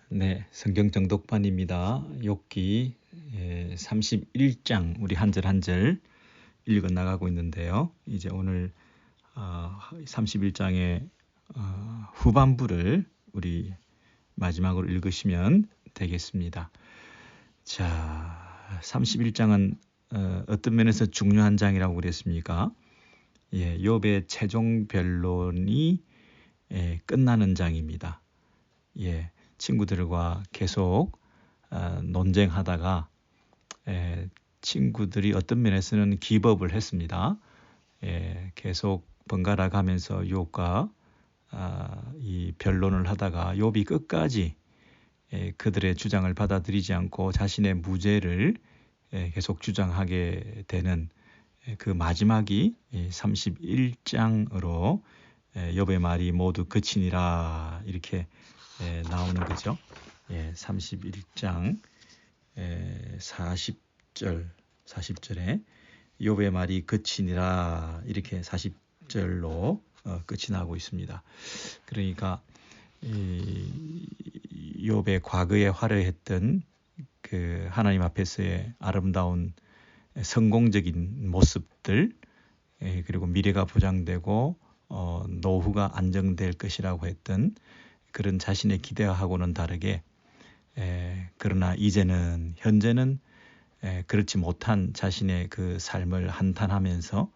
네, 성경 정독반입니다. 욥기 31장 우리 한 절 한 절 읽어 나가고 있는데요. 이제 오늘 31장의 후반부를 우리 마지막으로 읽으시면 되겠습니다. 자, 31장은 어떤 면에서 중요한 장이라고 그랬습니까? 욥의 최종 변론이 끝나는 장입니다. 친구들과 계속 논쟁하다가 친구들이 어떤 면에서는 기법을 했습니다. 계속 번갈아 가면서 욥과 이 변론을 하다가 욥이 끝까지 그들의 주장을 받아들이지 않고 자신의 무죄를 계속 주장하게 되는 그 마지막이 31장으로 욥의 말이 모두 그치니라 이렇게 나오는 거죠. 31장 40절에 욥의 말이 그치니라 이렇게 40절로 끝이 나고 있습니다. 그러니까 욥의 과거에 화려했던 그 하나님 앞에서의 아름다운 성공적인 모습들 그리고 미래가 보장되고 노후가 안정될 것이라고 했던 그런 자신의 기대하고는 다르게 그러나 이제는 현재는 그렇지 못한 자신의 그 삶을 한탄하면서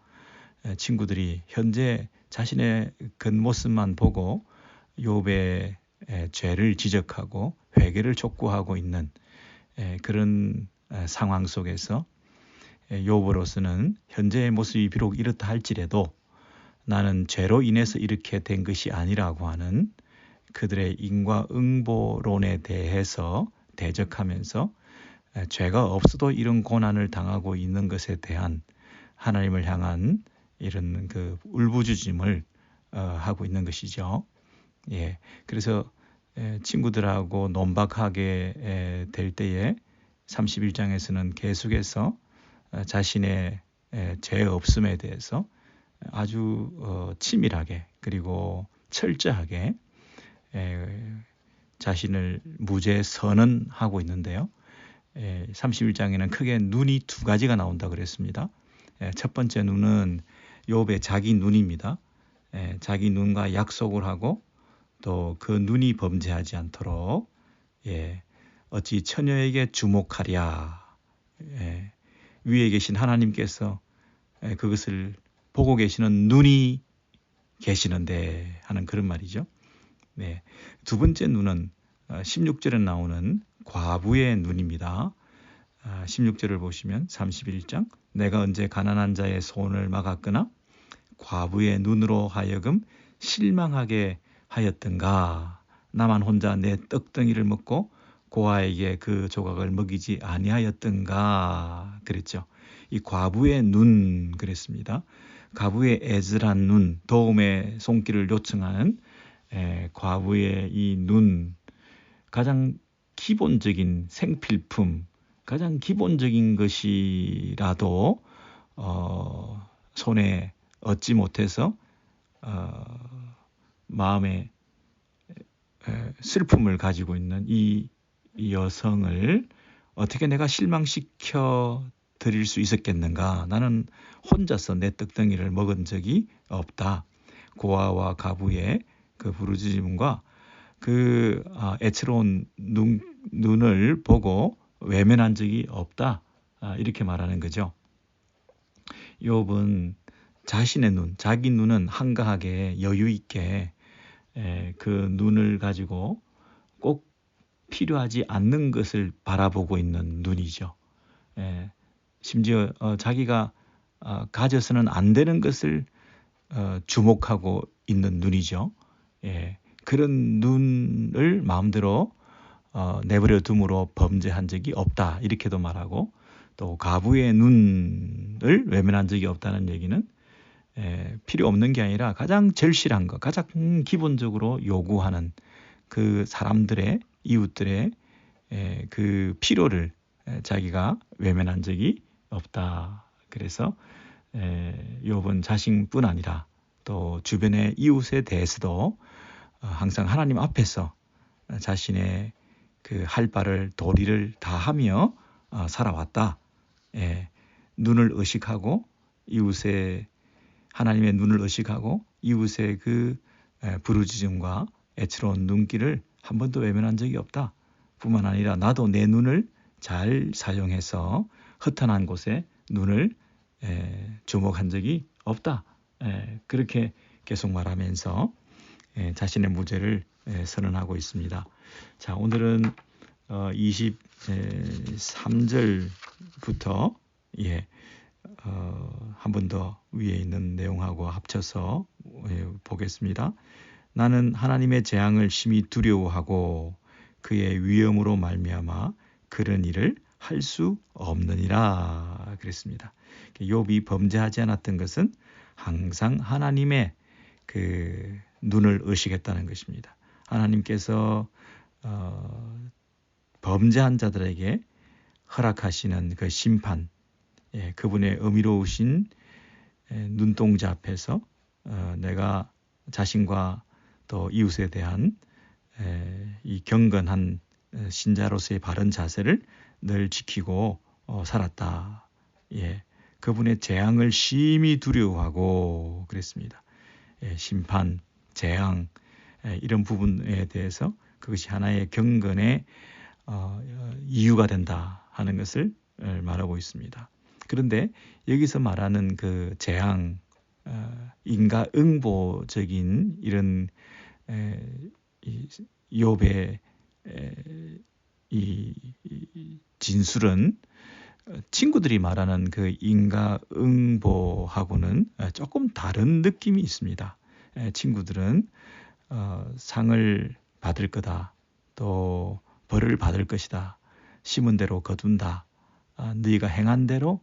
친구들이 현재 자신의 겉모습만 보고 욥의 죄를 지적하고 회개를 촉구하고 있는 그런 상황 속에서 욥으로서는 현재의 모습이 비록 이렇다 할지라도 나는 죄로 인해서 이렇게 된 것이 아니라고 하는 그들의 인과응보론에 대해서 대적하면서 죄가 없어도 이런 고난을 당하고 있는 것에 대한 하나님을 향한 이런 그 울부짖음을 하고 있는 것이죠. 그래서 친구들하고 논박하게 될 때에 31장에서는 계속해서 자신의 죄 없음에 대해서 아주 치밀하게 그리고 철저하게 자신을 무죄 선언하고 있는데요. 31장에는 크게 눈이 두 가지가 나온다 그랬습니다. 첫 번째 눈은 욥의 자기 눈입니다. 자기 눈과 약속을 하고 또 그 눈이 범죄하지 않도록 어찌 처녀에게 주목하랴. 위에 계신 하나님께서 그것을 보고 계시는 눈이 계시는데 하는 그런 말이죠. 두 번째 눈은 16절에 나오는 과부의 눈입니다. 16절을 보시면 31장 내가 언제 가난한 자의 손을 막았거나 과부의 눈으로 하여금 실망하게 하였던가 나만 혼자 내 떡덩이를 먹고 고아에게 그 조각을 먹이지 아니하였던가 그랬죠. 이 과부의 눈 그랬습니다. 과부의 애절한 눈, 도움의 손길을 요청하는 과부의 이 눈, 가장 기본적인 생필품, 가장 기본적인 것이라도 손에 얻지 못해서 마음에 슬픔을 가지고 있는 이 여성을 어떻게 내가 실망시켜 드릴 수 있었겠는가. 나는 혼자서 내 떡덩이를 먹은 적이 없다. 고아와 가부의 그 부르짖음과 그 애처로운 눈을 보고 외면한 적이 없다. 이렇게 말하는 거죠. 욥은 자신의 눈, 자기 눈은 한가하게 여유 있게 그 눈을 가지고 꼭 필요하지 않는 것을 바라보고 있는 눈이죠. 심지어 자기가 가져서는 안 되는 것을 주목하고 있는 눈이죠. 그런 눈을 마음대로 내버려 둠으로 범죄한 적이 없다 이렇게도 말하고 또 가부의 눈을 외면한 적이 없다는 얘기는 필요 없는 게 아니라 가장 절실한 것, 가장 기본적으로 요구하는 그 사람들의 이웃들의 그 필요를 자기가 외면한 적이 없다. 그래서 욥은 자신뿐 아니라 또 주변의 이웃에 대해서도 항상 하나님 앞에서 자신의 그 할 바를 도리를 다 하며 살아왔다. 눈을 의식하고 이웃의 하나님의 눈을 의식하고 이웃의 그 부르짖음과 애처로운 눈길을 한 번도 외면한 적이 없다. 뿐만 아니라 나도 내 눈을 잘 사용해서 허탄한 곳에 눈을 주목한 적이 없다. 그렇게 계속 말하면서 자신의 무죄를 선언하고 있습니다. 자, 오늘은 23절부터 한 번 더 위에 있는 내용하고 합쳐서 보겠습니다. 나는 하나님의 재앙을 심히 두려워하고 그의 위엄으로 말미암아 그런 일을 할 수 없느니라 그랬습니다. 욥이 범죄하지 않았던 것은 항상 하나님의 그 눈을 의식했다는 것입니다. 하나님께서 범죄한 자들에게 허락하시는 그 심판, 그분의 어미로우신 눈동자 앞에서 내가 자신과 또 이웃에 대한 이 경건한 신자로서의 바른 자세를 늘 지키고 살았다. 그분의 재앙을 심히 두려워하고 그랬습니다. 심판, 재앙 이런 부분에 대해서 그것이 하나의 경건의 이유가 된다 하는 것을 말하고 있습니다. 그런데 여기서 말하는 그 재앙, 인과응보적인 이런 욥의 이 진술은 친구들이 말하는 그 인과응보하고는 조금 다른 느낌이 있습니다. 친구들은 상을 받을 거다, 또 벌을 받을 것이다, 심은 대로 거둔다, 너희가 행한 대로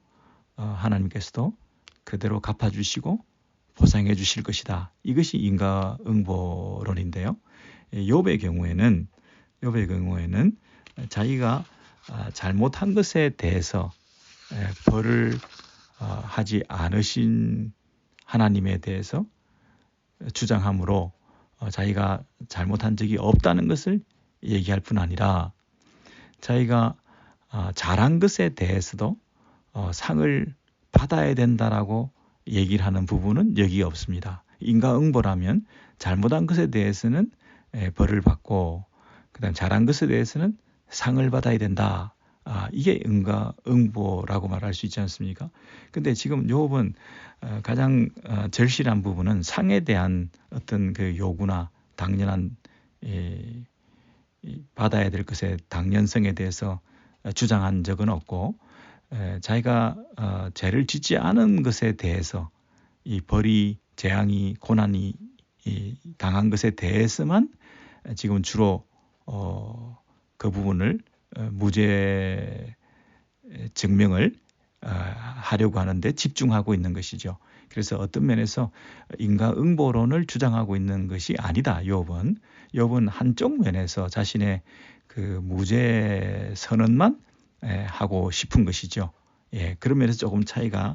하나님께서도 그대로 갚아주시고 보상해 주실 것이다. 이것이 인과응보론인데요. 욥의 경우에는 자기가 잘못한 것에 대해서 벌을 하지 않으신 하나님에 대해서 주장함으로 자기가 잘못한 적이 없다는 것을 얘기할 뿐 아니라 자기가 잘한 것에 대해서도 상을 받아야 된다라고 얘기를 하는 부분은 여기 없습니다. 인과응보라면 잘못한 것에 대해서는 벌을 받고 그다음 잘한 것에 대해서는 상을 받아야 된다. 이게 인과응보라고 말할 수 있지 않습니까? 근데 지금 욥은 가장 절실한 부분은 상에 대한 어떤 그 요구나 당연한 받아야 될 것의 당연성에 대해서 주장한 적은 없고 자기가 죄를 짓지 않은 것에 대해서 이 벌이 재앙이 고난이 당한 것에 대해서만 지금 주로 그 부분을 무죄 증명을 하려고 하는데 집중하고 있는 것이죠. 그래서 어떤 면에서 인과응보론을 주장하고 있는 것이 아니다. 욥은 한쪽 면에서 자신의 그 무죄 선언만 하고 싶은 것이죠. 그런 면에서 조금 차이가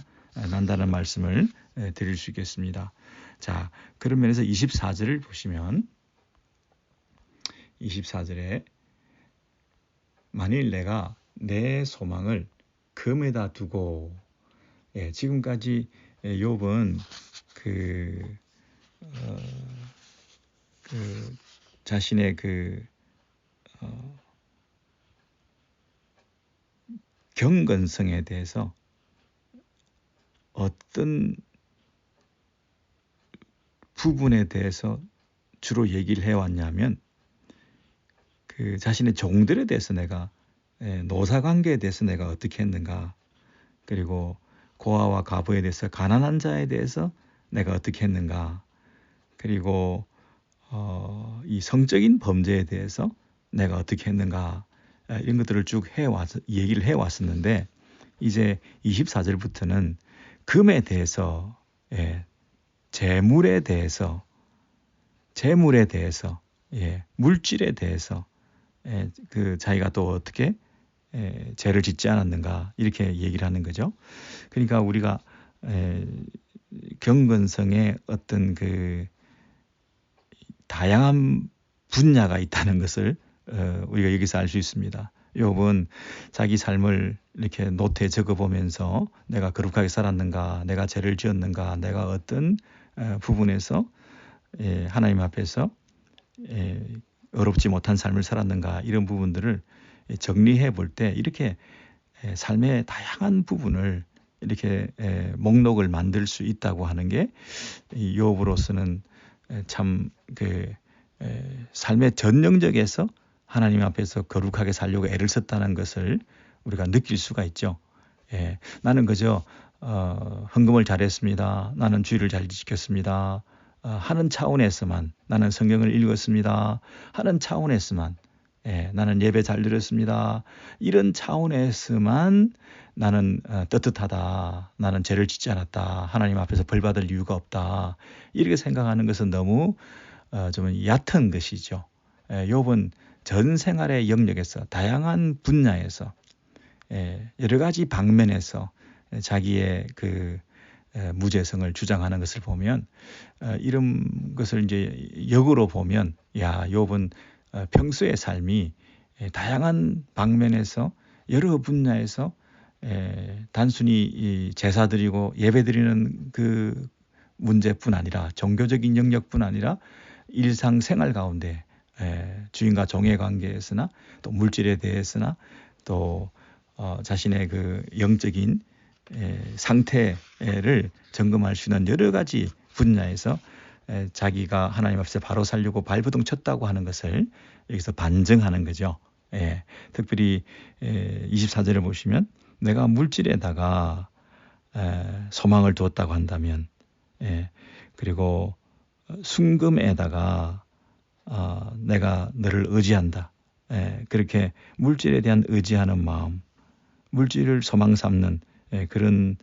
난다는 말씀을 드릴 수 있겠습니다. 자, 그런 면에서 24절을 보시면 24절에 만일 내가 내 소망을 금에다 두고 지금까지 욥은 그 자신의 그 경건성에 대해서 어떤 부분에 대해서 주로 얘기를 해왔냐면 그 자신의 종들에 대해서 내가 노사관계에 대해서 내가 어떻게 했는가, 그리고 고아와 과부에 대해서 가난한 자에 대해서 내가 어떻게 했는가, 그리고 이 성적인 범죄에 대해서 내가 어떻게 했는가, 이런 것들을 쭉 얘기를 해왔었는데 이제 24절부터는 금에 대해서 재물에 대해서 물질에 대해서 그 자기가 또 어떻게 죄를 짓지 않았는가 이렇게 얘기를 하는 거죠. 그러니까 우리가 경건성의 어떤 그 다양한 분야가 있다는 것을 우리가 여기서 알 수 있습니다. 욥은 자기 삶을 이렇게 노트에 적어보면서 내가 거룩하게 살았는가, 내가 죄를 지었는가, 내가 어떤 부분에서 하나님 앞에서 어렵지 못한 삶을 살았는가, 이런 부분들을 정리해 볼 때 이렇게 삶의 다양한 부분을 이렇게 목록을 만들 수 있다고 하는 게 욥으로서는 참 삶의 전형적에서 하나님 앞에서 거룩하게 살려고 애를 썼다는 것을 우리가 느낄 수가 있죠. 나는 그저 헌금을 잘했습니다. 나는 주의를 잘 지켰습니다. 하는 차원에서만, 나는 성경을 읽었습니다. 하는 차원에서만, 나는 예배 잘 드렸습니다. 이런 차원에서만 나는 떳떳하다. 나는 죄를 짓지 않았다. 하나님 앞에서 벌 받을 이유가 없다. 이렇게 생각하는 것은 너무 좀 얕은 것이죠. 욥은 전 생활의 영역에서, 다양한 분야에서, 여러 가지 방면에서 자기의 그 무죄성을 주장하는 것을 보면, 이런 것을 이제 역으로 보면, 야, 욥은 평소의 삶이 다양한 방면에서, 여러 분야에서 단순히 제사 드리고 예배 드리는 그 문제뿐 아니라, 종교적인 영역뿐 아니라 일상생활 가운데 주인과 종의 관계에서나, 또 물질에 대해서나, 또 자신의 그 영적인 상태를 점검할 수 있는 여러 가지 분야에서 자기가 하나님 앞에서 바로 살려고 발버둥 쳤다고 하는 것을 여기서 반증하는 거죠. 특별히 24절을 보시면, 내가 물질에다가 소망을 두었다고 한다면, 그리고 순금에다가 내가 너를 의지한다. 그렇게 물질에 대한 의지하는 마음, 물질을 소망 삼는 그런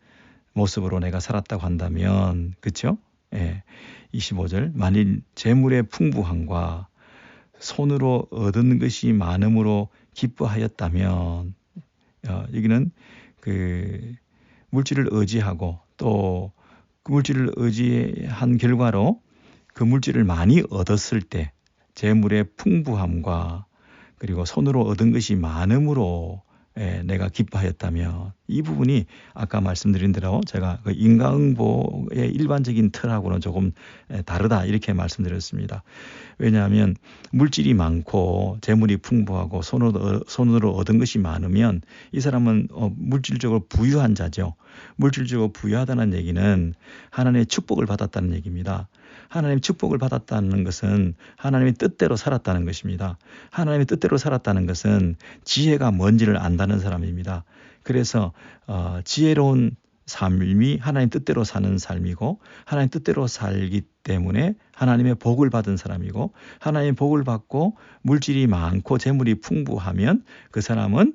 모습으로 내가 살았다고 한다면, 그렇죠? 25절, 만일 재물의 풍부함과 손으로 얻은 것이 많음으로 기뻐하였다면, 여기는 그 물질을 의지하고 또 그 물질을 의지한 결과로 그 물질을 많이 얻었을 때 재물의 풍부함과 그리고 손으로 얻은 것이 많음으로 내가 기뻐하였다면, 이 부분이 아까 말씀드린 대로 제가 그 인과응보의 일반적인 틀하고는 조금 다르다 이렇게 말씀드렸습니다. 왜냐하면 물질이 많고 재물이 풍부하고 손으로 얻은 것이 많으면 이 사람은 물질적으로 부유한 자죠. 물질적으로 부유하다는 얘기는 하나님의 축복을 받았다는 얘기입니다. 하나님의 축복을 받았다는 것은 하나님의 뜻대로 살았다는 것입니다. 하나님의 뜻대로 살았다는 것은 지혜가 뭔지를 안다는 사람입니다. 그래서 지혜로운 삶이 하나님 뜻대로 사는 삶이고, 하나님 뜻대로 살기 때문에 하나님의 복을 받은 사람이고, 하나님의 복을 받고 물질이 많고 재물이 풍부하면 그 사람은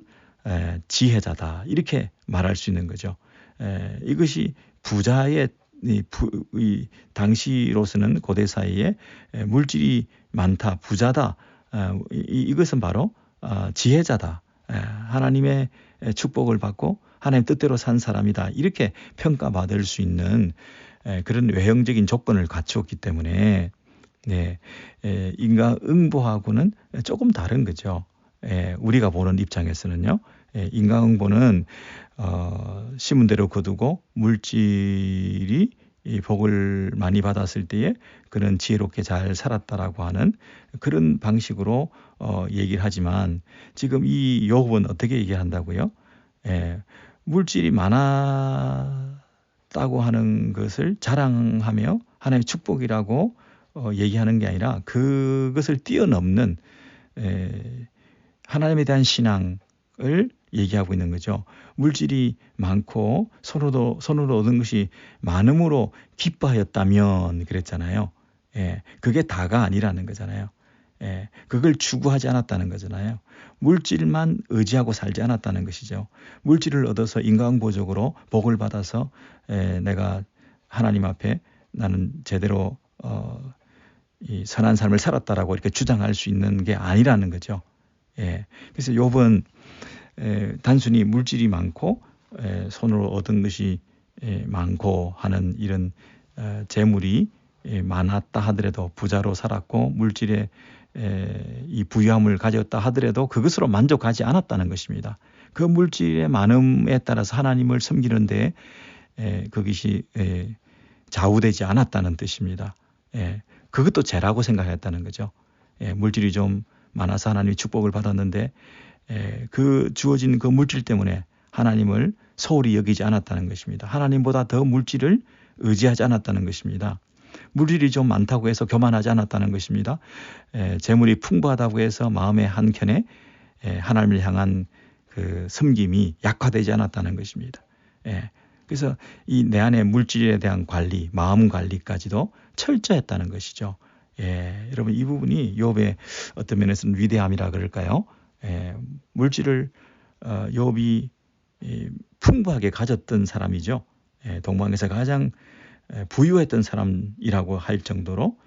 지혜자다, 이렇게 말할 수 있는 거죠. 이것이 부자의 이 당시로서는 고대 사이에 물질이 많다, 부자다, 이것은 바로 지혜자다, 하나님의 축복을 받고 하나님 뜻대로 산 사람이다, 이렇게 평가받을 수 있는 그런 외형적인 조건을 갖추었기 때문에 인과응보하고는 조금 다른 거죠. 우리가 보는 입장에서는요. 인과응보는 심은 대로 거두고 물질이 이 복을 많이 받았을 때에 그는 지혜롭게 잘 살았다라고 하는 그런 방식으로 얘기를 하지만, 지금 이 욥은 어떻게 얘기한다고요? 물질이 많았다고 하는 것을 자랑하며 하나님의 축복이라고 얘기하는 게 아니라, 그것을 뛰어넘는 하나님에 대한 신앙을 얘기하고 있는 거죠. 물질이 많고 손으로 얻은 것이 많음으로 기뻐하였다면 그랬잖아요. 그게 다가 아니라는 거잖아요. 그걸 추구하지 않았다는 거잖아요. 물질만 의지하고 살지 않았다는 것이죠. 물질을 얻어서 인과응보적으로 복을 받아서 내가 하나님 앞에 나는 제대로 이 선한 삶을 살았다라고 이렇게 주장할 수 있는 게 아니라는 거죠. 그래서 욥은 단순히 물질이 많고 손으로 얻은 것이 많고 하는 이런 재물이 많았다 하더라도 부자로 살았고 물질의 이 부유함을 가졌다 하더라도 그것으로 만족하지 않았다는 것입니다. 그 물질의 많음에 따라서 하나님을 섬기는데 그것이 좌우되지 않았다는 뜻입니다. 그것도 죄라고 생각했다는 거죠. 물질이 좀 많아서 하나님의 축복을 받았는데 그 주어진 그 물질 때문에 하나님을 소홀히 여기지 않았다는 것입니다. 하나님보다 더 물질을 의지하지 않았다는 것입니다. 물질이 좀 많다고 해서 교만하지 않았다는 것입니다. 재물이 풍부하다고 해서 마음의 한켠에 하나님을 향한 그 섬김이 약화되지 않았다는 것입니다. 그래서 이 내 안의 물질에 대한 관리, 마음 관리까지도 철저했다는 것이죠. 여러분 이 부분이 욥의 어떤 면에서는 위대함이라 그럴까요? 물질을 욥이 풍부하게 가졌던 사람이죠. 동방에서 가장 부유했던 사람이라고 할 정도로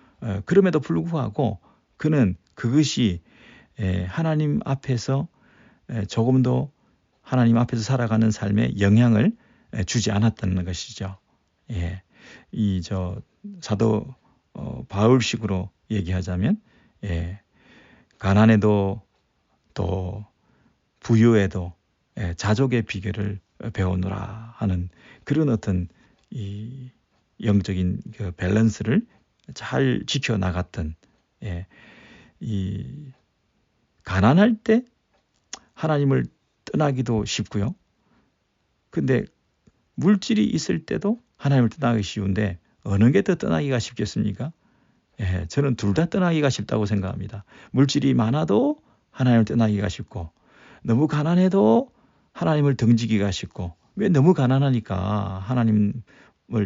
그럼에도 불구하고 그는 그것이 하나님 앞에서 조금 더 하나님 앞에서 살아가는 삶에 영향을 주지 않았다는 것이죠. 이 사도 바울식으로 얘기하자면 가난에도 또 부유에도 자족의 비결을 배우노라 하는 그런 어떤 이 영적인 그 밸런스를 잘 지켜 나갔던 이 가난할 때 하나님을 떠나기도 쉽고요. 근데 물질이 있을 때도 하나님을 떠나기 쉬운데 어느 게 더 떠나기가 쉽겠습니까? 저는 둘 다 떠나기가 쉽다고 생각합니다. 물질이 많아도 하나님을 떠나기가 쉽고 너무 가난해도 하나님을 등지기가 쉽고 왜 너무 가난하니까 하나님을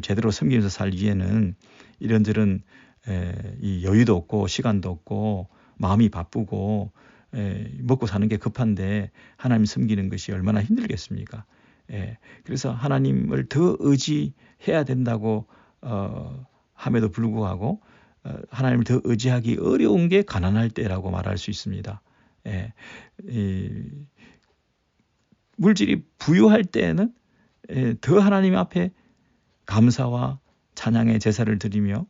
제대로 섬기면서 살기에는 이런저런 이 여유도 없고 시간도 없고 마음이 바쁘고 먹고 사는 게 급한데 하나님 섬기는 것이 얼마나 힘들겠습니까? 그래서 하나님을 더 의지해야 된다고 함에도 불구하고 하나님을 더 의지하기 어려운 게 가난할 때라고 말할 수 있습니다. 물질이 부유할 때에는 더 하나님 앞에 감사와 찬양의 제사를 드리며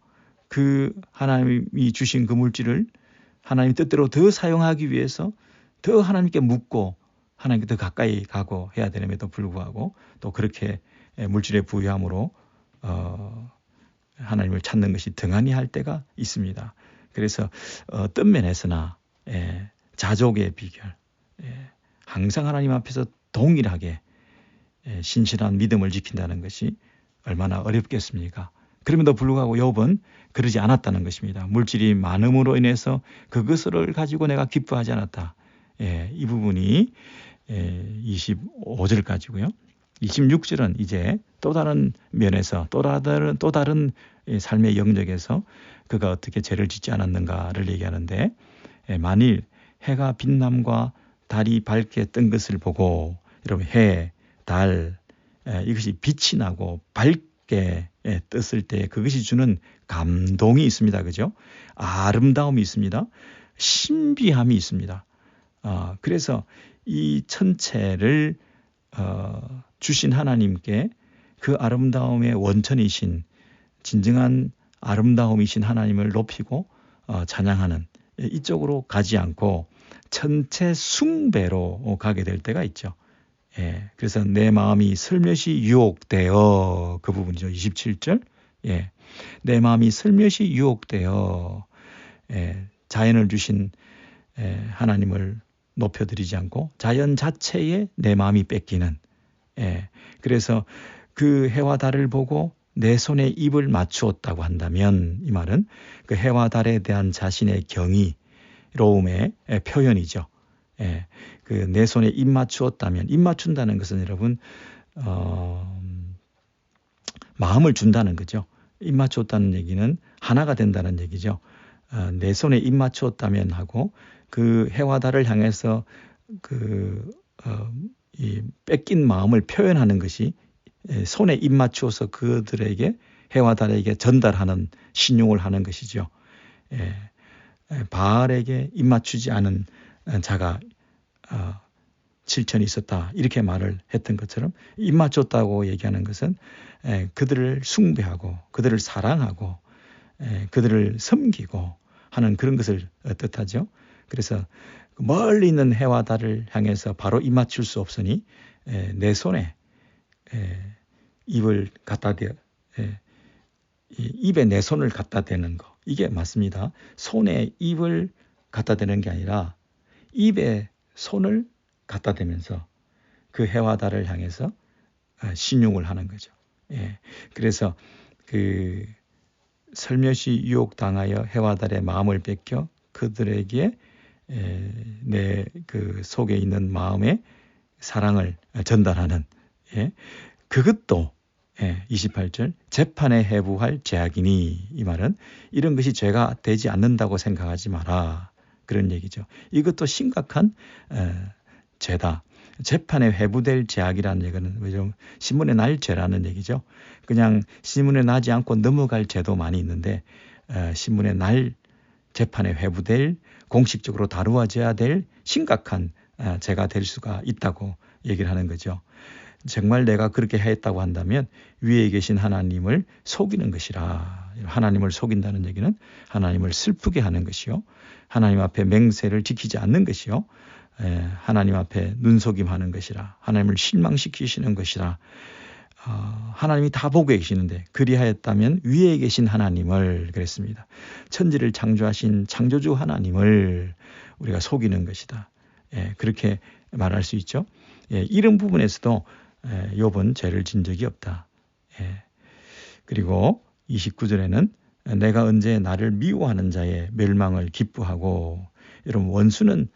그 하나님이 주신 그 물질을 하나님 뜻대로 더 사용하기 위해서 더 하나님께 묻고 하나님께 더 가까이 가고 해야 됨에도 불구하고 또 그렇게 물질의 부유함으로 하나님을 찾는 것이 등한히 할 때가 있습니다. 그래서 어떤 면에서나 자족의 비결, 항상 하나님 앞에서 동일하게 신실한 믿음을 지킨다는 것이 얼마나 어렵겠습니까? 그럼에도 불구하고 욥은 그러지 않았다는 것입니다. 물질이 많음으로 인해서 그것을 가지고 내가 기뻐하지 않았다. 이 부분이 25절까지고요. 26절은 이제 또 다른 면에서 또 다른 삶의 영역에서 그가 어떻게 죄를 짓지 않았는가를 얘기하는데 만일 해가 빛남과 달이 밝게 뜬 것을 보고 여러분 해, 달 이것이 빛이 나고 밝게 떴을 때 그것이 주는 감동이 있습니다. 그죠? 아름다움이 있습니다. 신비함이 있습니다. 그래서 이 천체를 주신 하나님께 그 아름다움의 원천이신 진정한 아름다움이신 하나님을 높이고 찬양하는 이쪽으로 가지 않고 천체 숭배로 가게 될 때가 있죠. 그래서 내 마음이 슬며시 유혹되어 그 부분이죠. 27절. 내 마음이 슬며시 유혹되어 자연을 주신 하나님을 높여드리지 않고 자연 자체에 내 마음이 뺏기는 그래서 그 해와 달을 보고 내 손에 입을 맞추었다고 한다면 이 말은 그 해와 달에 대한 자신의 경이로움의 표현이죠. 그 내 손에 입 맞추었다면 입 맞춘다는 것은 여러분 마음을 준다는 거죠. 입 맞추었다는 얘기는 하나가 된다는 얘기죠. 내 손에 입 맞추었다면 하고 그 해와 달을 향해서 이 뺏긴 마음을 표현하는 것이 손에 입 맞추어서 그들에게 해와 달에게 전달하는 신용을 하는 것이죠. 바알에게 입 맞추지 않은 자가 7천이 있었다 이렇게 말을 했던 것처럼 입 맞췄다고 얘기하는 것은 그들을 숭배하고 그들을 사랑하고 그들을 섬기고 하는 그런 것을 뜻하죠. 그래서 멀리 있는 해와 달을 향해서 바로 입맞출 수 없으니 내 손에 입을 갖다 대 입에 내 손을 갖다 대는 거, 이게 맞습니다. 손에 입을 갖다 대는 게 아니라 입에 손을 갖다 대면서 그 해와 달을 향해서 신용을 하는 거죠. 그래서 그 살며시 유혹당하여 해와 달의 마음을 뺏겨 그들에게 내 그 속에 있는 마음의 사랑을 전달하는, 그것도 28절 재판에 해부할 죄악이니, 이 말은 이런 것이 죄가 되지 않는다고 생각하지 마라, 그런 얘기죠. 이것도 심각한 죄다. 재판에 회부될 죄악이라는 얘기는 신문에 날 죄라는 얘기죠. 그냥 신문에 나지 않고 넘어갈 죄도 많이 있는데 신문에 날 재판에 회부될, 공식적으로 다루어져야 될 심각한 죄가 될 수가 있다고 얘기를 하는 거죠. 정말 내가 그렇게 했다고 한다면 위에 계신 하나님을 속이는 것이라. 하나님을 속인다는 얘기는 하나님을 슬프게 하는 것이요, 하나님 앞에 맹세를 지키지 않는 것이요, 하나님 앞에 눈속임하는 것이라. 하나님을 실망시키시는 것이라. 하나님이 다 보고 계시는데 그리하였다면 위에 계신 하나님을, 그랬습니다. 천지를 창조하신 창조주 하나님을 우리가 속이는 것이다. 그렇게 말할 수 있죠. 이런 부분에서도 욥은 죄를 진 적이 없다. 그리고 29절에는 내가 언제 나를 미워하는 자의 멸망을 기뻐하고, 여러분 원수는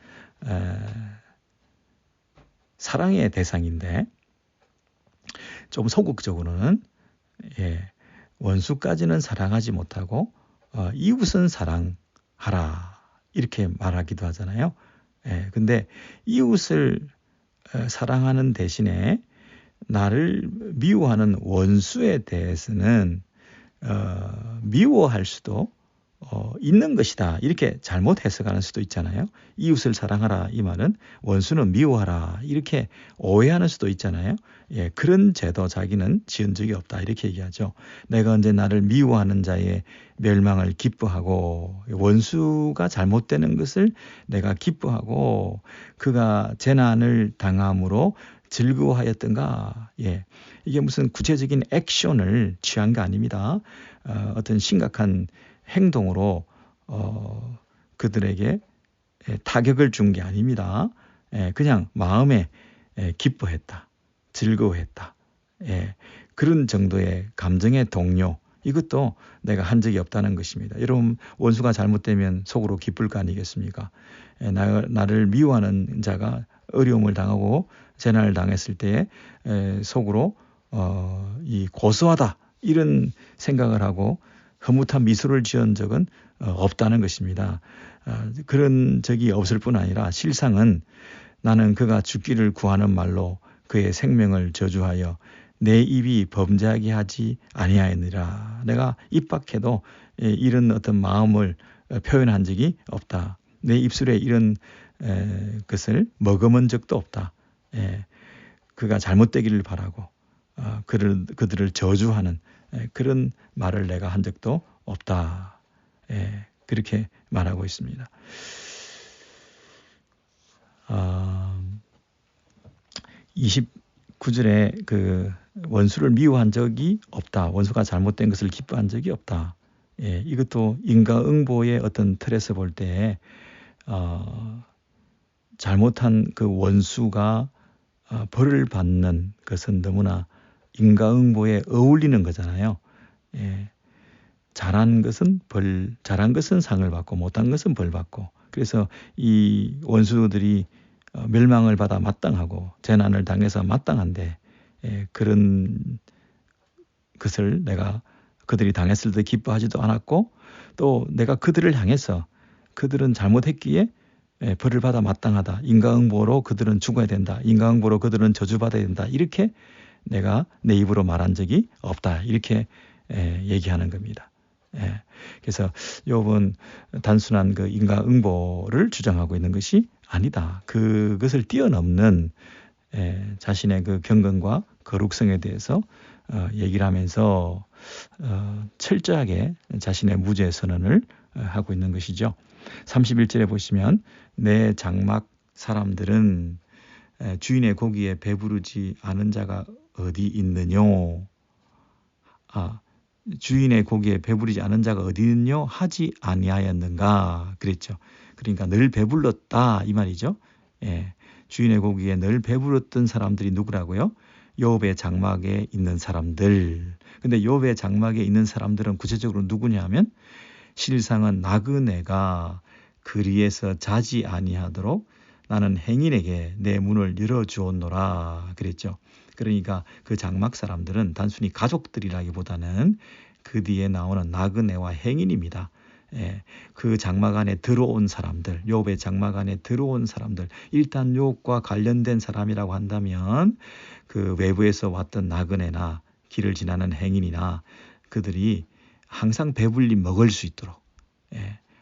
사랑의 대상인데 좀 소극적으로는 원수까지는 사랑하지 못하고 이웃은 사랑하라, 이렇게 말하기도 하잖아요. 근데 이웃을 사랑하는 대신에 나를 미워하는 원수에 대해서는 미워할 수도 있는 것이다, 이렇게 잘못 해석하는 수도 있잖아요. 이웃을 사랑하라, 이 말은 원수는 미워하라, 이렇게 오해하는 수도 있잖아요. 그런 죄도 자기는 지은 적이 없다, 이렇게 얘기하죠. 내가 언제 나를 미워하는 자의 멸망을 기뻐하고, 원수가 잘못되는 것을 내가 기뻐하고 그가 재난을 당함으로 즐거워하였던가. 이게 무슨 구체적인 액션을 취한 게 아닙니다. 어떤 심각한 행동으로 그들에게 타격을 준 게 아닙니다. 그냥 마음에 기뻐했다, 즐거워했다, 그런 정도의 감정의 동요, 이것도 내가 한 적이 없다는 것입니다. 여러분 원수가 잘못되면 속으로 기쁠 거 아니겠습니까? 나를 미워하는 자가 어려움을 당하고 재난을 당했을 때에 속으로 이 고소하다, 이런 생각을 하고 흐뭇한 미소를 지은 적은 없다는 것입니다. 그런 적이 없을 뿐 아니라 실상은 나는 그가 죽기를 구하는 말로 그의 생명을 저주하여 내 입이 범죄하게 하지 아니하였느니라. 내가 입 밖에도 이런 어떤 마음을 표현한 적이 없다. 내 입술에 이런 것을 머금은 적도 없다. 그가 잘못되기를 바라고 그들을 저주하는 그런 말을 내가 한 적도 없다. 그렇게 말하고 있습니다. 29절에 그 원수를 미워한 적이 없다, 원수가 잘못된 것을 기뻐한 적이 없다. 이것도 인과응보의 어떤 틀에서 볼 때 잘못한 그 원수가 벌을 받는 것은 너무나 인과응보에 어울리는 거잖아요. 잘한 것은 상을 받고 못한 것은 벌 받고, 그래서 이 원수들이 멸망을 받아 마땅하고 재난을 당해서 마땅한데 그런 것을 내가 그들이 당했을 때 기뻐하지도 않았고, 또 내가 그들을 향해서 그들은 잘못했기에 벌을 받아 마땅하다, 인과응보로 그들은 죽어야 된다, 인과응보로 그들은 저주받아야 된다, 이렇게 내가 내 입으로 말한 적이 없다, 이렇게 얘기하는 겁니다. 그래서 욥은 단순한 그 인과응보를 주장하고 있는 것이 아니다. 그것을 뛰어넘는 자신의 그 경건과 거룩성에 대해서 얘기를 하면서 철저하게 자신의 무죄 선언을 하고 있는 것이죠. 31절에 보시면 내 장막 사람들은 주인의 고기에 배부르지 않은 자가 어디 있느뇨. 주인의 고기에 배부르지 않은 자가 어디 있느뇨 하지 아니하였는가 그랬죠. 그러니까 늘 배불렀다 이 말이죠. 예, 주인의 고기에 늘 배불렀던 사람들이 누구라고요? 욥의 장막에 있는 사람들. 근데 욥의 장막에 있는 사람들은 구체적으로 누구냐 하면 실상은 나그네가 그리에서 자지 아니하도록 나는 행인에게 내 문을 열어주었노라 그랬죠. 그러니까 그 장막 사람들은 단순히 가족들이라기보다는 그 뒤에 나오는 나그네와 행인입니다. 예, 그 장막 안에 들어온 사람들, 욥의 장막 안에 들어온 사람들, 일단 욥과 관련된 사람이라고 한다면 그 외부에서 왔던 나그네나 길을 지나는 행인이나 그들이 항상 배불리 먹을 수 있도록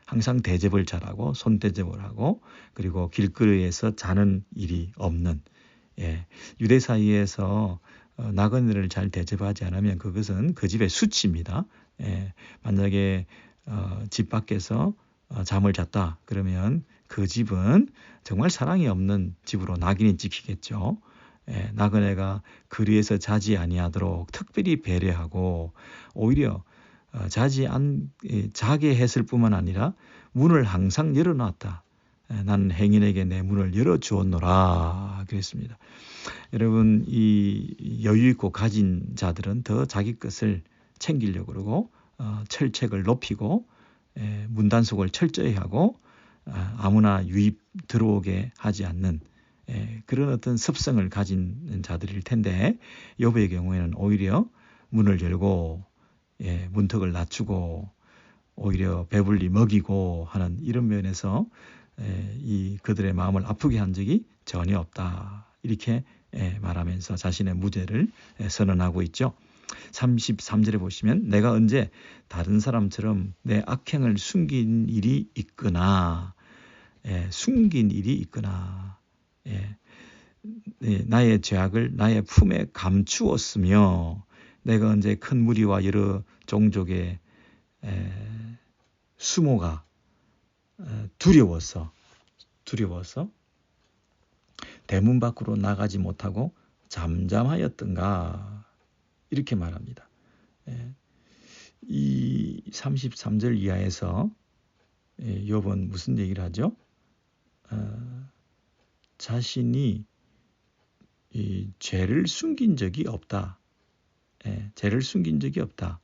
항상 대접을 잘하고 손대접을 하고 그리고 길거리에서 자는 일이 없는 유대 사이에서 나그네를 잘 대접하지 않으면 그것은 그 집의 수치입니다. 만약에 집 밖에서 잠을 잤다 그러면 그 집은 정말 사랑이 없는 집으로 낙인이 찍히겠죠. 나그네가 거리에서 자지 아니하도록 특별히 배려하고 오히려 자게 했을 뿐만 아니라 문을 항상 열어놨다. 나는 행인에게 내 문을 열어주었노라 그랬습니다. 여러분 이 여유 있고 가진 자들은 더 자기 것을 챙기려고 그러고 철책을 높이고 문단속을 철저히 하고 아무나 유입 들어오게 하지 않는 그런 어떤 습성을 가진 자들일 텐데 욥의 경우에는 오히려 문을 열고 문턱을 낮추고 오히려 배불리 먹이고 하는 이런 면에서 이 그들의 마음을 아프게 한 적이 전혀 없다. 이렇게 말하면서 자신의 무죄를 선언하고 있죠. 33절에 보시면 내가 언제 다른 사람처럼 내 악행을 숨긴 일이 있거나 숨긴 일이 있거나 나의 죄악을 나의 품에 감추었으며 내가 언제 큰 무리와 여러 종족의 수모가 두려워서 대문 밖으로 나가지 못하고 잠잠하였던가 이렇게 말합니다. 이 33절 이하에서 욥은 무슨 얘기를 하죠? 자신이 이 죄를 숨긴 적이 없다. 죄를 숨긴 적이 없다.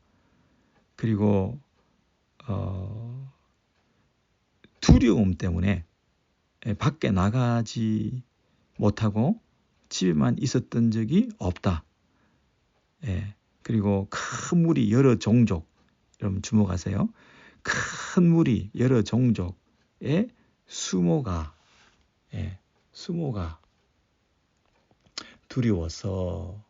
그리고 두려움 때문에 밖에 나가지 못하고 집에만 있었던 적이 없다. 그리고 큰 무리 여러 종족, 여러분 주목하세요. 큰 무리 여러 종족의 수모가 두려워서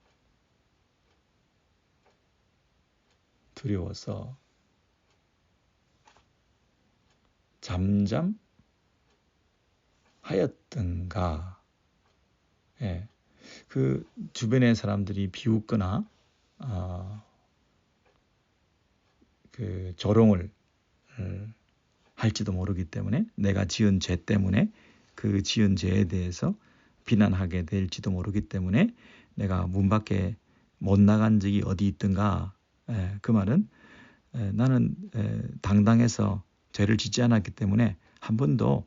잠잠하였던가. 그 주변의 사람들이 비웃거나 그 조롱을 할지도 모르기 때문에 내가 지은 죄 때문에 그 지은 죄에 대해서 비난하게 될지도 모르기 때문에 내가 문 밖에 못 나간 적이 어디 있던가. 그 말은 나는 당당해서 죄를 짓지 않았기 때문에 한 번도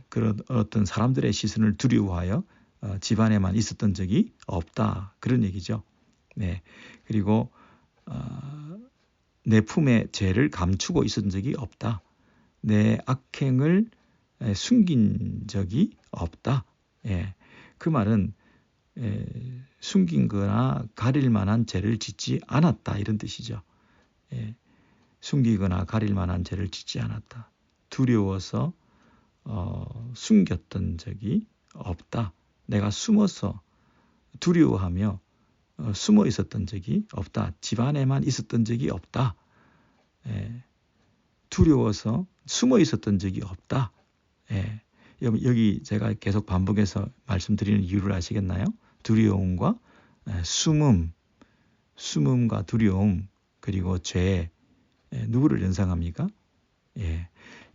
그런 어떤 사람들의 시선을 두려워하여 집안에만 있었던 적이 없다. 그런 얘기죠. 그리고 내 품에 죄를 감추고 있었던 적이 없다. 내 악행을 숨긴 적이 없다. 그 말은 숨긴 거나 가릴 만한 죄를 짓지 않았다. 이런 뜻이죠. 숨기거나 가릴 만한 죄를 짓지 않았다. 두려워서 숨겼던 적이 없다. 내가 숨어서 두려워하며 숨어 있었던 적이 없다. 집 안에만 있었던 적이 없다. 두려워서 숨어 있었던 적이 없다. 여기 제가 계속 반복해서 말씀드리는 이유를 아시겠나요? 두려움과 숨음, 숨음과 두려움 그리고 죄 누구를 연상합니까?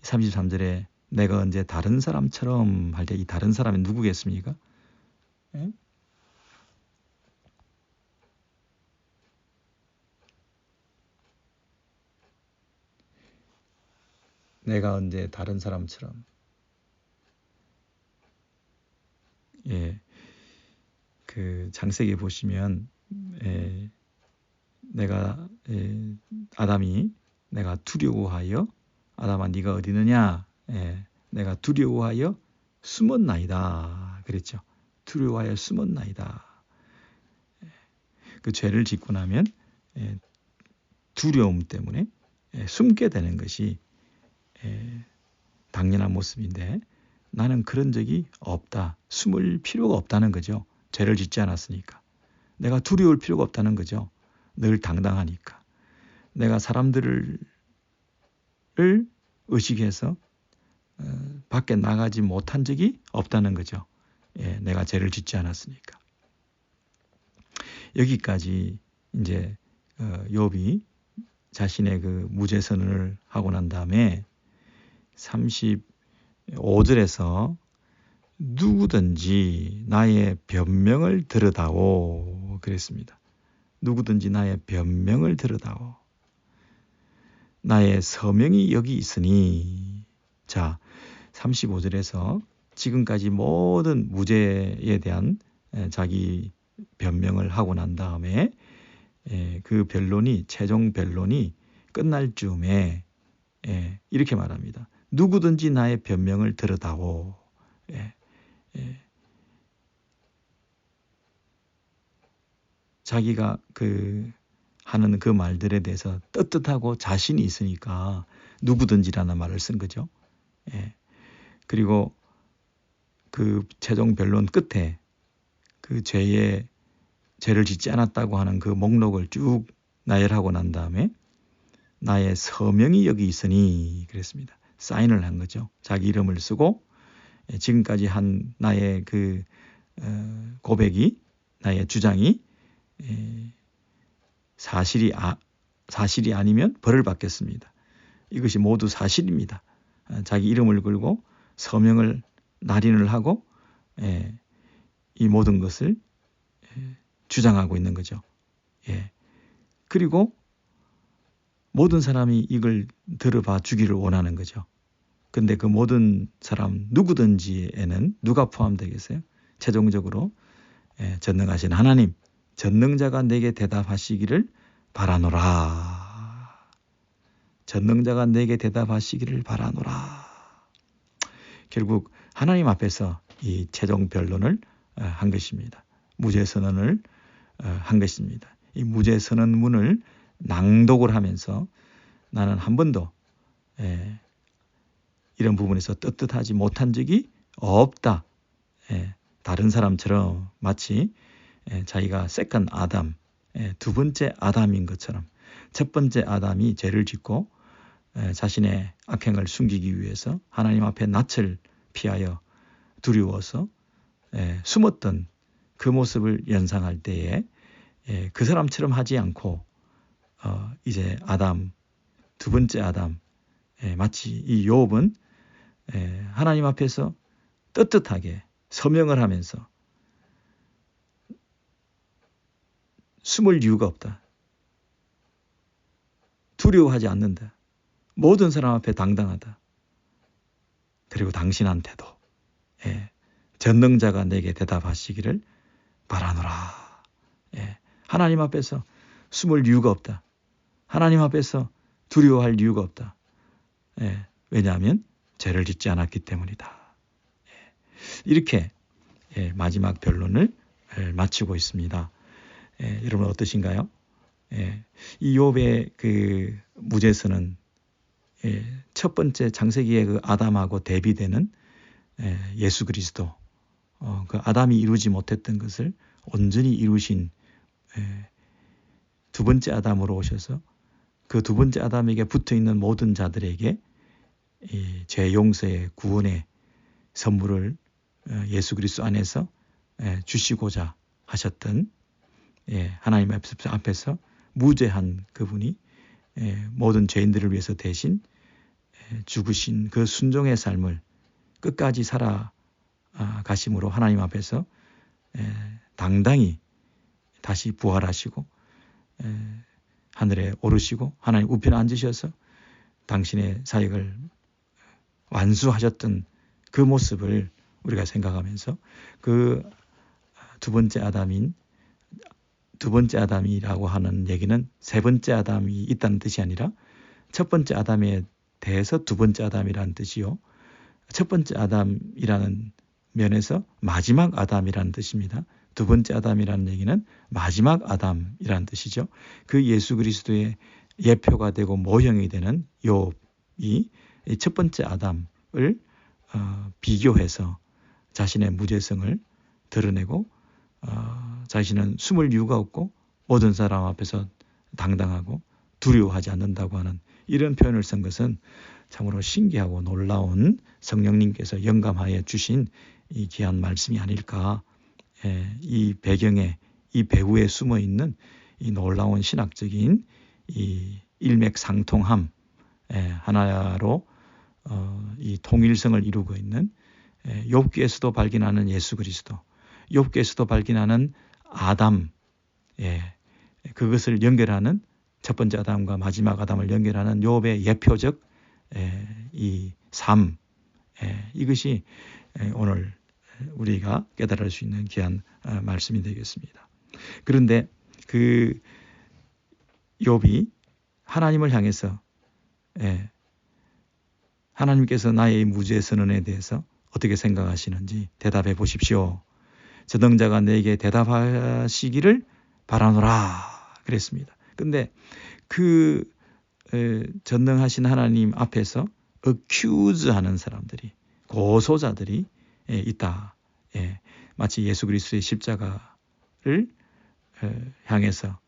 33절에 내가 언제 다른 사람처럼 할 때 이 다른 사람이 누구겠습니까? 내가 언제 다른 사람처럼 그 창세기에 보시면 아담이 내가 두려워하여 아담아 네가 어디 있느냐 내가 두려워하여 숨었나이다 그랬죠. 두려워하여 숨었나이다. 그 죄를 짓고 나면 두려움 때문에 숨게 되는 것이 당연한 모습인데 나는 그런 적이 없다. 숨을 필요가 없다는 거죠. 죄를 짓지 않았으니까. 내가 두려울 필요가 없다는 거죠. 늘 당당하니까. 내가 사람들을 의식해서 밖에 나가지 못한 적이 없다는 거죠. 내가 죄를 짓지 않았으니까. 여기까지 이제 욥이 자신의 그 무죄 선언을 하고 난 다음에 35절에서 누구든지 나의 변명을 들으다오 그랬습니다. 누구든지 나의 변명을 들으다오. 나의 서명이 여기 있으니. 자, 35절에서 지금까지 모든 무죄에 대한 자기 변명을 하고 난 다음에 그 변론이 최종 변론이 끝날 즈음에 이렇게 말합니다. 누구든지 나의 변명을 들으다오. 자기가 하는 그 말들에 대해서 떳떳하고 자신이 있으니까 누구든지라는 말을 쓴 거죠. 그리고 그 최종 변론 끝에 그 죄를 짓지 않았다고 하는 그 목록을 쭉 나열하고 난 다음에 나의 서명이 여기 있으니 그랬습니다. 사인을 한 거죠. 자기 이름을 쓰고 지금까지 한 나의 그 고백이 나의 주장이 사실이 아니면 벌을 받겠습니다. 이것이 모두 사실입니다. 자기 이름을 걸고 서명을 날인을 하고 이 모든 것을 주장하고 있는 거죠. 그리고 모든 사람이 이걸 들어봐 주기를 원하는 거죠. 근데 그 모든 사람 누구든지에는 누가 포함되겠어요? 최종적으로 전능하신 하나님, 전능자가 내게 대답하시기를 바라노라. 전능자가 내게 대답하시기를 바라노라. 결국 하나님 앞에서 이 최종 변론을 한 것입니다. 무죄 선언을 한 것입니다. 이 무죄 선언문을 낭독을 하면서 나는 한 번도 이런 부분에서 떳떳하지 못한 적이 없다. 다른 사람처럼 마치 자기가 세컨 아담, 두 번째 아담인 것처럼 첫 번째 아담이 죄를 짓고 자신의 악행을 숨기기 위해서 하나님 앞에 낯을 피하여 두려워서 숨었던 그 모습을 연상할 때에 그 사람처럼 하지 않고 이제 아담, 두 번째 아담, 마치 이 욥은 하나님 앞에서 떳떳하게 서명을 하면서 숨을 이유가 없다. 두려워하지 않는다. 모든 사람 앞에 당당하다. 그리고 당신한테도 전능자가 내게 대답하시기를 바라노라. 하나님 앞에서 숨을 이유가 없다. 하나님 앞에서 두려워할 이유가 없다. 왜냐하면 죄를 짓지 않았기 때문이다. 이렇게 마지막 변론을 마치고 있습니다. 여러분 어떠신가요? 이 욥의 그 무죄서는 첫 번째 창세기의 그 아담하고 대비되는 예수 그리스도, 그 아담이 이루지 못했던 것을 온전히 이루신 두 번째 아담으로 오셔서 그 두 번째 아담에게 붙어있는 모든 자들에게 이 죄 용서의 구원의 선물을 예수 그리스도 안에서 주시고자 하셨던 하나님 앞에서 무죄한 그분이 모든 죄인들을 위해서 대신 죽으신 그 순종의 삶을 끝까지 살아가심으로 하나님 앞에서 당당히 다시 부활하시고 하늘에 오르시고 하나님 우편에 앉으셔서 당신의 사역을 완수하셨던 그 모습을 우리가 생각하면서 그 두 번째 아담이라고 하는 얘기는 세 번째 아담이 있다는 뜻이 아니라 첫 번째 아담에 대해서 두 번째 아담이라는 뜻이요. 첫 번째 아담이라는 면에서 마지막 아담이라는 뜻입니다. 두 번째 아담이라는 얘기는 마지막 아담이라는 뜻이죠. 그 예수 그리스도의 예표가 되고 모형이 되는 욥이 첫 번째 아담을 비교해서 자신의 무죄성을 드러내고 자신은 숨을 이유가 없고 모든 사람 앞에서 당당하고 두려워하지 않는다고 하는 이런 표현을 쓴 것은 참으로 신기하고 놀라운 성령님께서 영감하여 주신 이 귀한 말씀이 아닐까. 이 배경에 이 배후에 숨어 있는 이 놀라운 신학적인 이 일맥상통함 하나로 이 통일성을 이루고 있는 욥기에서도 발견하는 예수 그리스도, 욥기에서도 발견하는 아담, 그것을 연결하는 첫 번째 아담과 마지막 아담을 연결하는 욥의 예표적 이 삶, 이것이 오늘 우리가 깨달을 수 있는 귀한 말씀이 되겠습니다. 그런데 그 욥이 하나님을 향해서 하나님께서 나의 무죄 선언에 대해서 어떻게 생각하시는지 대답해 보십시오. 저등자가 내게 대답하시기를 바라노라 그랬습니다. 근데 그 전능하신 하나님 앞에서 어큐즈하는 사람들이, 고소자들이 있다. 마치 예수 그리스도의 십자가를 향해서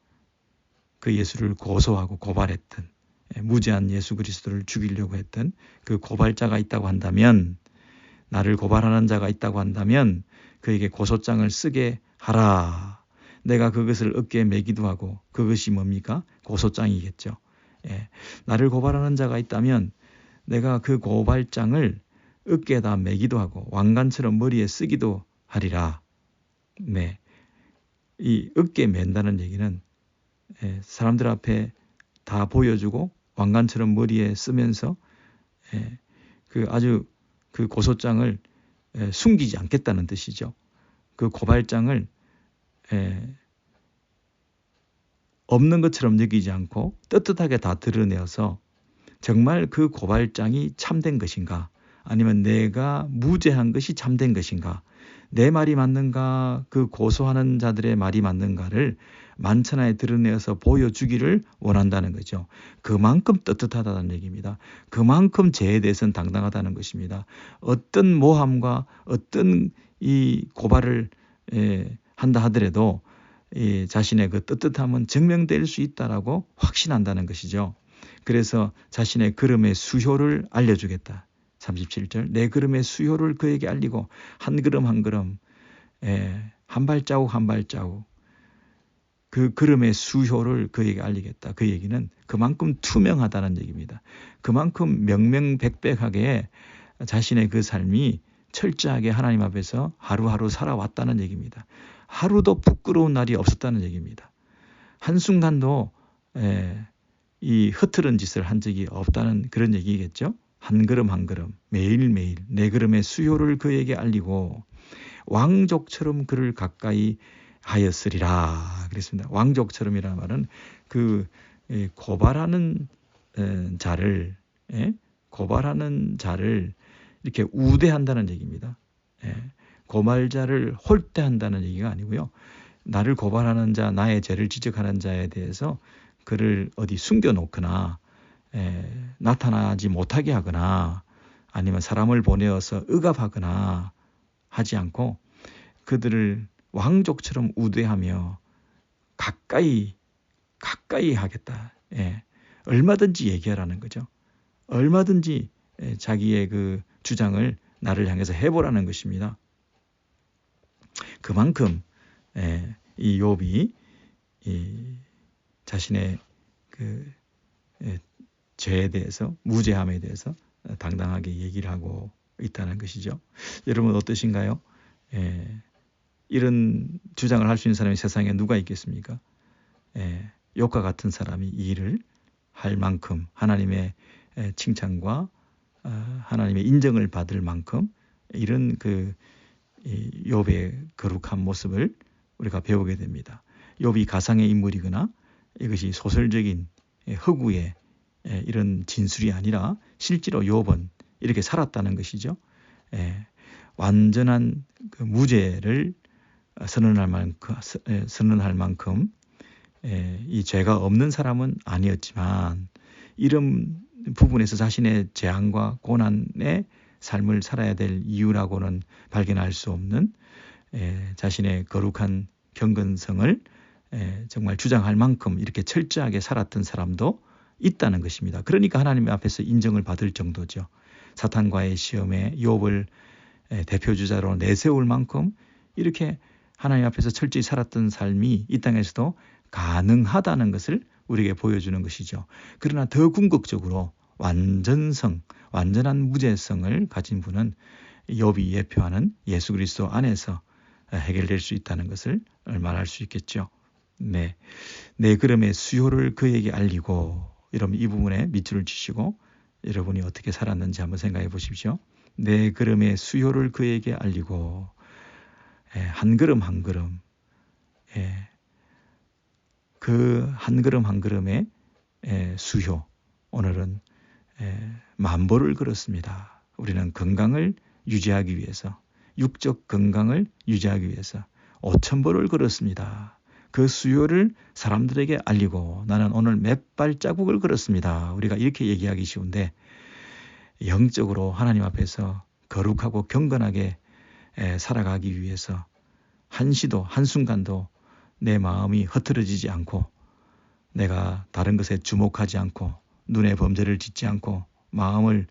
그 예수를 고소하고 고발했던, 무죄한 예수 그리스도를 죽이려고 했던 그 고발자가 있다고 한다면, 나를 고발하는 자가 있다고 한다면 그에게 고소장을 쓰게 하라. 내가 그것을 어깨에 매기도 하고, 그것이 뭡니까? 고소장이겠죠. 나를 고발하는 자가 있다면 내가 그 고발장을 어깨에다 매기도 하고 왕관처럼 머리에 쓰기도 하리라. 이 어깨에 맨다는 얘기는 사람들 앞에 다 보여주고 왕관처럼 머리에 쓰면서 그 아주 그 고소장을 숨기지 않겠다는 뜻이죠. 그 고발장을 없는 것처럼 여기지 않고 떳떳하게 다 드러내어서 정말 그 고발장이 참된 것인가, 아니면 내가 무죄한 것이 참된 것인가, 내 말이 맞는가, 그 고소하는 자들의 말이 맞는가를 만천하에 드러내어서 보여주기를 원한다는 거죠. 그만큼 떳떳하다는 얘기입니다. 그만큼 죄에 대해서는 당당하다는 것입니다. 어떤 모함과 어떤 이 고발을 한다 하더라도 자신의 그 떳떳함은 증명될 수 있다라고 확신한다는 것이죠. 그래서 자신의 걸음의 수효를 알려주겠다. 37절, 내 걸음의 수효를 그에게 알리고 한 걸음 한 걸음, 한 발자국 한 발자국, 그 걸음의 수효를 그에게 알리겠다. 그 얘기는 그만큼 투명하다는 얘기입니다. 그만큼 명명백백하게 자신의 그 삶이 철저하게 하나님 앞에서 하루하루 살아왔다는 얘기입니다. 하루도 부끄러운 날이 없었다는 얘기입니다. 한순간도 이 흐트런 짓을 한 적이 없다는 그런 얘기겠죠. 한 걸음 한 걸음 매일매일 내 걸음의 수효를 그에게 알리고 왕족처럼 그를 가까이 하였으리라 그랬습니다. 왕족처럼이라는 말은 그 고발하는 자를 이렇게 우대한다는 얘기입니다. 고발자를 홀대한다는 얘기가 아니고요. 나를 고발하는 자, 나의 죄를 지적하는 자에 대해서 그를 어디 숨겨놓거나 나타나지 못하게 하거나 아니면 사람을 보내어서 억압하거나 하지 않고 그들을 왕족처럼 우대하며 가까이 하겠다. 얼마든지 얘기하라는 거죠. 얼마든지 자기의 그 주장을 나를 향해서 해보라는 것입니다. 그만큼 이 욥이 이 자신의 그 죄에 대해서, 무죄함에 대해서 당당하게 얘기를 하고 있다는 것이죠. 여러분 어떠신가요? 이런 주장을 할 수 있는 사람이 세상에 누가 있겠습니까? 욥과 같은 사람이 이 일을 할 만큼 하나님의 칭찬과 하나님의 인정을 받을 만큼 이런 그 욥의 거룩한 모습을 우리가 배우게 됩니다. 욥이 가상의 인물이거나 이것이 소설적인 허구의 이런 진술이 아니라 실제로 욥은 이렇게 살았다는 것이죠. 완전한 그 무죄를 선언할 만큼 이 죄가 없는 사람은 아니었지만 이런 부분에서 자신의 재앙과 고난의 삶을 살아야 될 이유라고는 발견할 수 없는 자신의 거룩한 경건성을 정말 주장할 만큼 이렇게 철저하게 살았던 사람도 있다는 것입니다. 그러니까 하나님 앞에서 인정을 받을 정도죠. 사탄과의 시험에 욥을 대표주자로 내세울 만큼 이렇게 하나님 앞에서 철저히 살았던 삶이 이 땅에서도 가능하다는 것을 우리에게 보여주는 것이죠. 그러나 더 궁극적으로 완전한 무죄성을 가진 분은 욥이 예표하는 예수 그리스도 안에서 해결될 수 있다는 것을 말할 수 있겠죠. 네, 내 걸음의 수요를 그에게 알리고, 여러분 이 부분에 밑줄을 치시고 여러분이 어떻게 살았는지 한번 생각해 보십시오. 내 걸음의 수요를 그에게 알리고, 한 걸음 한 걸음, 그 한 걸음 한 걸음의 수요, 오늘은 만보를 걸었습니다. 우리는 건강을 유지하기 위해서, 육적 건강을 유지하기 위해서 5,000보를 걸었습니다. 그 수요를 사람들에게 알리고 나는 오늘 몇 발자국을 걸었습니다. 우리가 이렇게 얘기하기 쉬운데 영적으로 하나님 앞에서 거룩하고 경건하게 살아가기 위해서 한시도 한순간도 내 마음이 흐트러지지 않고, 내가 다른 것에 주목하지 않고, 눈에 범죄를 짓지 않고, 마음을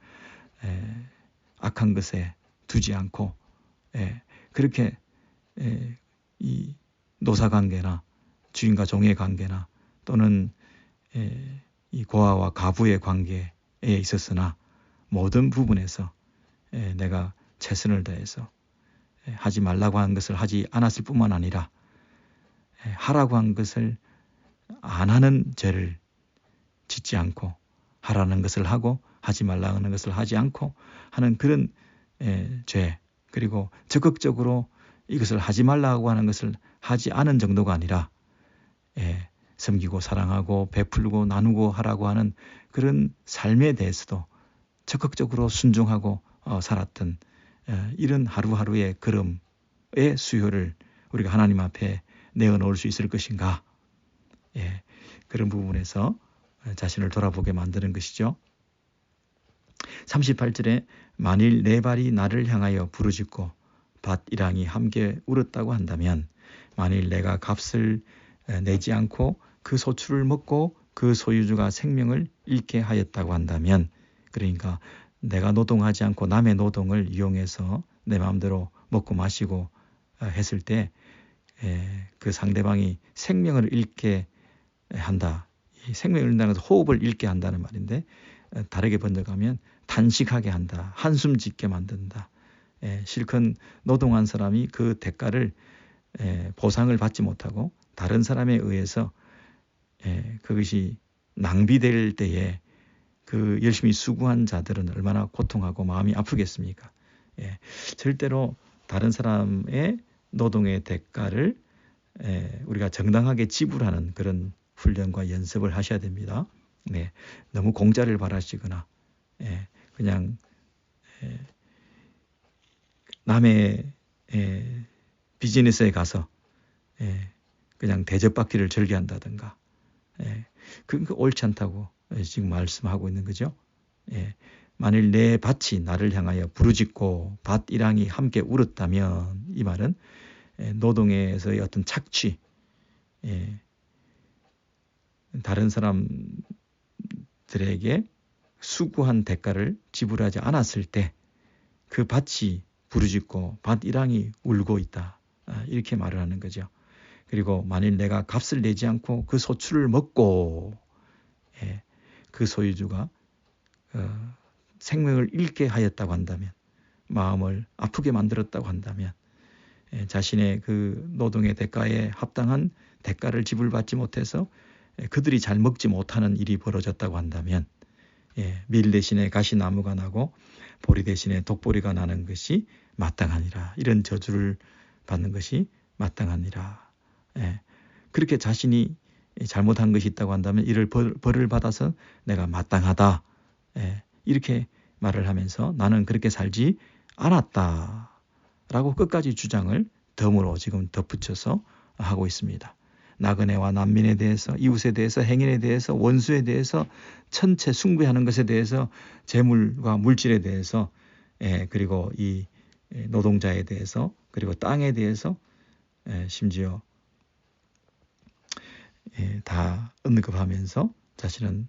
악한 것에 두지 않고, 그렇게 이 노사관계나 주인과 종의 관계나 또는 이 고아와 가부의 관계에 있었으나 모든 부분에서 내가 최선을 다해서 하지 말라고 한 것을 하지 않았을 뿐만 아니라 하라고 한 것을 안 하는 죄를 짓지 않고, 하라는 것을 하고 하지 말라는 것을 하지 않고 하는 그런 죄, 그리고 적극적으로 이것을 하지 말라고 하는 것을 하지 않은 정도가 아니라 섬기고 사랑하고 베풀고 나누고 하라고 하는 그런 삶에 대해서도 적극적으로 순종하고 살았던 이런 하루하루의 걸음의 수요를 우리가 하나님 앞에 내어놓을 수 있을 것인가? 그런 부분에서 자신을 돌아보게 만드는 것이죠. 38절에 만일 내 발이 나를 향하여 부르짖고 밭이랑이 함께 울었다고 한다면, 만일 내가 값을 내지 않고 그 소출을 먹고 그 소유주가 생명을 잃게 하였다고 한다면, 그러니까 내가 노동하지 않고 남의 노동을 이용해서 내 마음대로 먹고 마시고 했을 때 그 상대방이 생명을 잃게 한다. 이 생명을 잃는다는 것은 호흡을 잃게 한다는 말인데, 다르게 번역하면 단식하게 한다. 한숨 짓게 만든다. 실컷 노동한 사람이 그 대가를 보상을 받지 못하고 다른 사람에 의해서 그것이 낭비될 때에 그 열심히 수고한 자들은 얼마나 고통하고 마음이 아프겠습니까? 절대로 다른 사람의 노동의 대가를 우리가 정당하게 지불하는 그런 훈련과 연습을 하셔야 됩니다. 너무 공짜를 바라시거나 그냥 남의 비즈니스에 가서 그냥 대접받기를 즐겨한다든가, 그건 옳지 않다고 지금 말씀하고 있는 거죠. 만일 내 밭이 나를 향하여 부르짖고 밭이랑이 함께 울었다면, 이 말은 노동에서의 어떤 착취, 다른 사람들에게 수고한 대가를 지불하지 않았을 때 그 밭이 부르짖고 밭이랑이 울고 있다, 이렇게 말을 하는 거죠. 그리고 만일 내가 값을 내지 않고 그 소출을 먹고 그 소유주가 생명을 잃게 하였다고 한다면, 마음을 아프게 만들었다고 한다면, 자신의 그 노동의 대가에 합당한 대가를 지불받지 못해서 그들이 잘 먹지 못하는 일이 벌어졌다고 한다면, 밀 대신에 가시나무가 나고 보리 대신에 독보리가 나는 것이 마땅하니라. 이런 저주를 받는 것이 마땅하니라. 그렇게 자신이 잘못한 것이 있다고 한다면 이를 벌을 받아서 내가 마땅하다. 이렇게 말을 하면서 나는 그렇게 살지 않았다. 라고 끝까지 주장을 덤으로 지금 덧붙여서 하고 있습니다. 나그네와 난민에 대해서, 이웃에 대해서, 행인에 대해서, 원수에 대해서, 천체 숭배하는 것에 대해서, 재물과 물질에 대해서, 그리고 이 노동자에 대해서, 그리고 땅에 대해서 심지어 다 언급하면서 자신은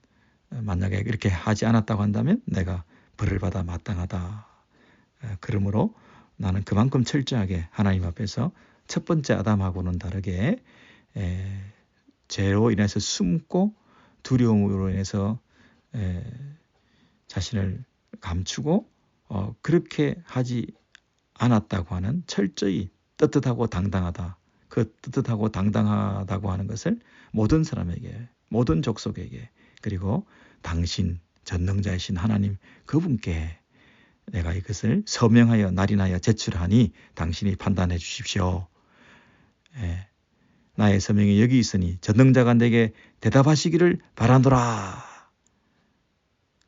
만약에 이렇게 하지 않았다고 한다면 내가 벌을 받아 마땅하다. 그러므로 나는 그만큼 철저하게 하나님 앞에서 첫 번째 아담하고는 다르게 죄로 인해서 숨고 두려움으로 인해서 자신을 감추고 그렇게 하지 않았다고 하는 철저히 떳떳하고 당당하다. 그 떳떳하고 당당하다고 하는 것을 모든 사람에게, 모든 족속에게, 그리고 당신 전능자이신 하나님 그분께 내가 이것을 서명하여 날인하여 제출하니 당신이 판단해 주십시오. 나의 서명이 여기 있으니 전능자가 내게 대답하시기를 바라노라.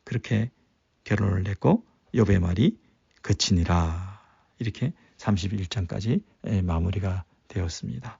그렇게 결론을 냈고 욥의 말이 그치니라. 이렇게 31장까지 마무리가 되었습니다.